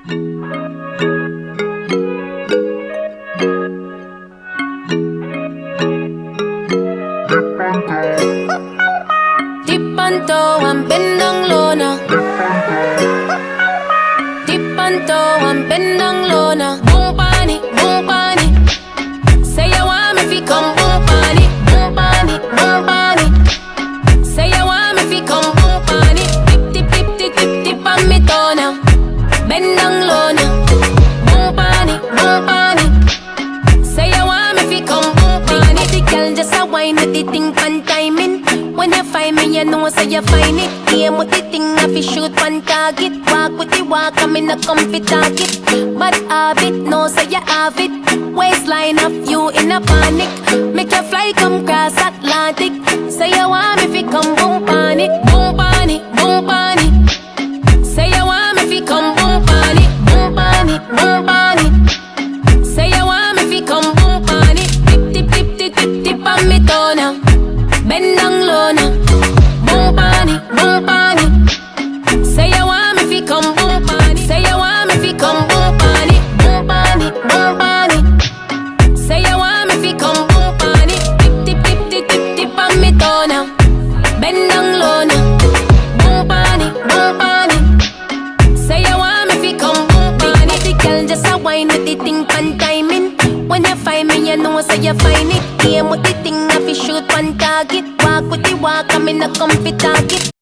Tip on toe and bend down low now. Tip on toe and bend down low now. Boom pani, boom pani. Say you want me fi come boom pani, boom pani, boom pani. Say you want me fi come boom pani. Tip tip tip tip tip tip on me toe now. Bend down low now. Boom pani, boom pani. Say you want me fi come boom pani. The girl just a whine with the thing pan timing. When you find me, you know so you find it. Aim with the thing, I fi shoot one target. Walk with the walk, I'm in a comfy target. But habit, no so you have it. Waistline of you in a panic. Make you fly come cross Atlantic. Say you want me fi come boom panic, boom panic, boom panic. Say you want me fi come boom panic, boom panic, boom panic. Say you want me fi come boom panic. Tip tip tip tip tip tip on me toe now. Bend down low now. Boom pani, boom pani. Say you want me fi come boom pani. Say you want me fi come boom pani, boom pani, boom pani. Say you want me fi come boom pani. Tip tip tip tip tip tip on me toe now. Bend down low now. Boom pani, boom pani. Say you want me fi come boom pani. The girl just a whine with the thing pan timing. When you find me, you know so you find it. Aim with the thing, I fi shoot one target. Walk with the walk, I'm in a comfy target.